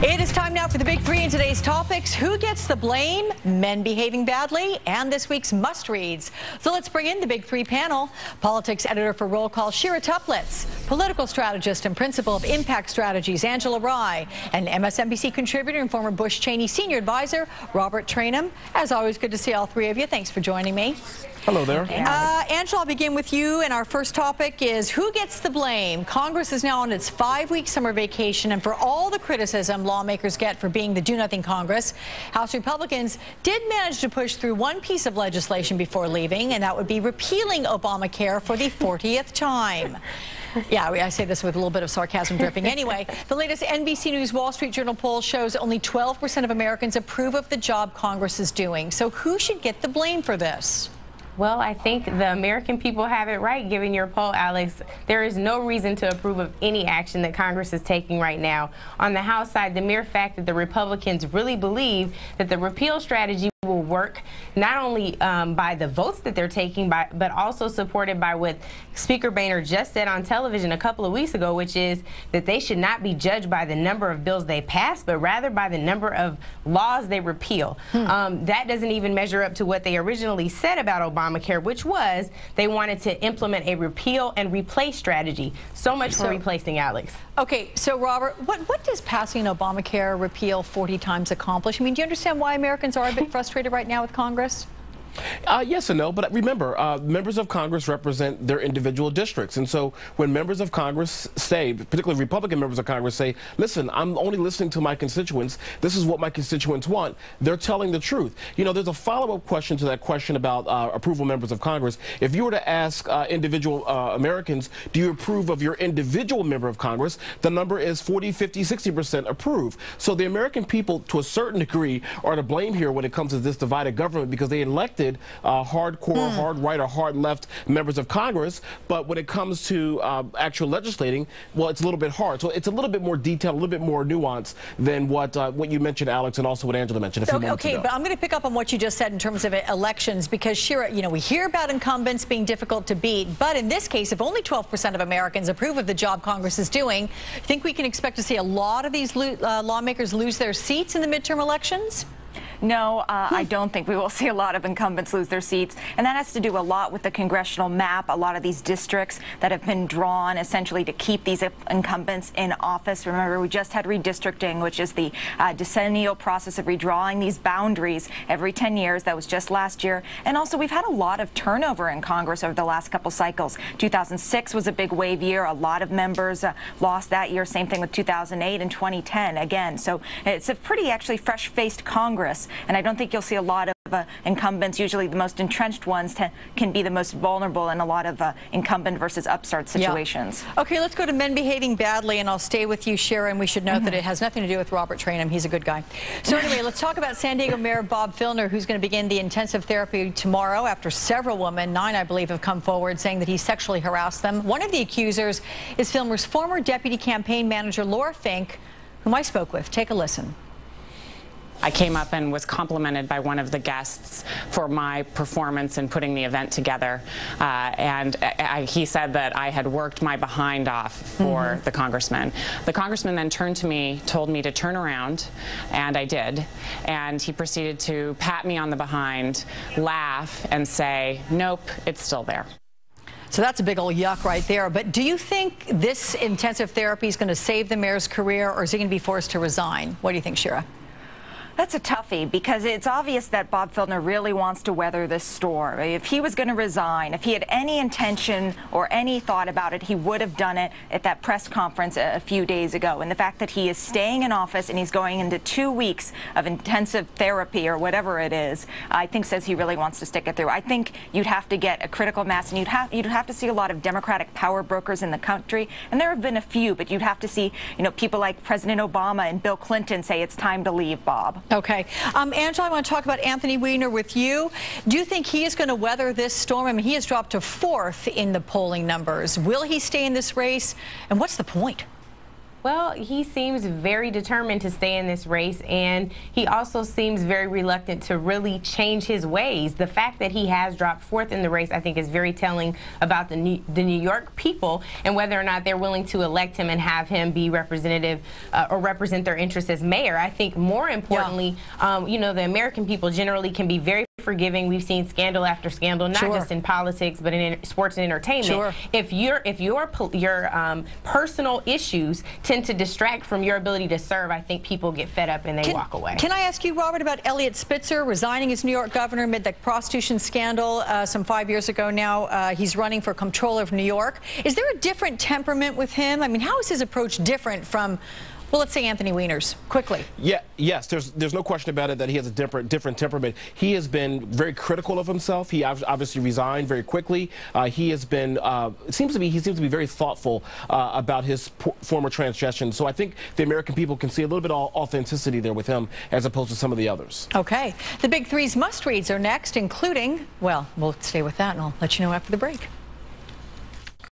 It is time now for the big three in today's topics. Who gets the blame? Men behaving badly, and this week's must-reads. So let's bring in the big three panel. Politics editor for Roll Call, Shira Toeplitz. Political strategist and principal of Impact Strategies, Angela Rye. And MSNBC contributor and former Bush Cheney senior advisor, Robert Traynham. As always, good to see all three of you. Thanks for joining me. Hello there. Angela, I'll begin with you, and our first topic is who gets the blame? Congress is now on its 5-week summer vacation, and for all the criticism lawmakers get for being the do-nothing Congress, House Republicans did manage to push through one piece of legislation before leaving, and that would be repealing Obamacare for the 40th time. Yeah, I say this with a little bit of sarcasm dripping. Anyway, the latest NBC News Wall Street Journal poll shows only 12% of Americans approve of the job Congress is doing. So who should get the blame for this? Well, I think the American people have it right, given your poll, Alex. There is no reason to approve of any action that Congress is taking right now. On the House side, the mere fact that the Republicans really believe that the repeal strategy will work not only by the votes that they're taking, but also supported by what Speaker Boehner just said on television a couple of weeks ago, which is that they should not be judged by the number of bills they pass, but rather by the number of laws they repeal. That doesn't even measure up to what they originally said about Obamacare, which was they wanted to implement a repeal and replace strategy. So much for replacing, Alex. Okay, so Robert, what does passing Obamacare repeal 40 times accomplish? I mean, do you understand why Americans are a bit frustrated right now with Congress? Yes and no, but remember, members of Congress represent their individual districts. And so when members of Congress say, particularly Republican members of Congress say, listen, I'm only listening to my constituents, this is what my constituents want, they're telling the truth. You know, there's a follow-up question to that question about approval members of Congress. If you were to ask individual Americans, do you approve of your individual member of Congress, the number is 40, 50, 60% approve. So the American people, to a certain degree, are to blame here when it comes to this divided government because they elected hardcore, hard right or hard left members of Congress, but when it comes to actual legislating, well, it's a little bit hard. So it's a little bit more detailed, a little bit more nuanced than what you mentioned, Alex, and also what Angela mentioned a few moments ago. Okay, but I'm going to pick up on what you just said in terms of elections, because Shira, you know, we hear about incumbents being difficult to beat, but in this case, if only 12% of Americans approve of the job Congress is doing, you think we can expect to see a lot of these lawmakers lose their seats in the midterm elections? No, I don't think we will see a lot of incumbents lose their seats. And that has to do a lot with the congressional map, a lot of these districts that have been drawn essentially to keep these incumbents in office. Remember, we just had redistricting, which is the decennial process of redrawing these boundaries every 10 years. That was just last year. And also, we've had a lot of turnover in Congress over the last couple cycles. 2006 was a big wave year. A lot of members lost that year. Same thing with 2008 and 2010 again. So it's a pretty actually fresh-faced Congress. And I don't think you'll see a lot of incumbents. Usually the most entrenched ones can be the most vulnerable in a lot of incumbent versus upstart situations. Yeah. Okay, let's go to men behaving badly, and I'll stay with you, Shira, and we should note that it has nothing to do with Robert Traynham. He's a good guy. So anyway, let's talk about San Diego Mayor Bob Filner, who's going to begin the intensive therapy tomorrow after several women, 9 I believe, have come forward saying that he sexually harassed them. One of the accusers is Filner's former deputy campaign manager, Laura Fink, whom I spoke with. Take a listen. I came up and was complimented by one of the guests for my performance in putting the event together. He said that I had worked my behind off for the congressman. The congressman then turned to me, told me to turn around, and I did. And he proceeded to pat me on the behind, laugh, and say, nope, it's still there. So that's a big old yuck right there. But do you think this intensive therapy is going to save the mayor's career, or is he going to be forced to resign? What do you think, Shira? That's a toughie, because it's obvious that Bob Filner really wants to weather this storm. If he was going to resign, if he had any intention or any thought about it, he would have done it at that press conference a few days ago. And the fact that he is staying in office and he's going into 2 weeks of intensive therapy or whatever it is, I think says he really wants to stick it through. I think you'd have to get a critical mass, and you'd have to see a lot of Democratic power brokers in the country. And there have been a few, but you'd have to see, you know, people like President Obama and Bill Clinton say it's time to leave, Bob. Okay. Angela, I want to talk about Anthony Weiner with you. Do you think he is going to weather this storm? I mean, he has dropped to 4th in the polling numbers. Will he stay in this race? And what's the point? Well, he seems very determined to stay in this race, and he also seems very reluctant to really change his ways. The fact that he has dropped fourth in the race, I think, is very telling about the New York people and whether or not they're willing to elect him and have him be representative or represent their interests as mayor. I think more importantly, you know, the American people generally can be very forgiving. We've seen scandal after scandal, not just in politics, but in sports and entertainment. If your personal issues tend to distract from your ability to serve, I think people get fed up and they walk away. Can I ask you, Robert, about Eliot Spitzer resigning as New York governor amid the prostitution scandal some 5 years ago now? He's running for comptroller of New York. Is there a different temperament with him? I mean, how is his approach different from, well, let's say Anthony Weiner's? Quickly. Yes, there's no question about it that he has a different temperament. He has been very critical of himself. He obviously resigned very quickly. He has been, he seems to be very thoughtful about his former transgressions. So I think the American people can see a little bit of authenticity there with him as opposed to some of the others. Okay. The Big Three's must-reads are next, including, well, we'll stay with that and I'll let you know after the break.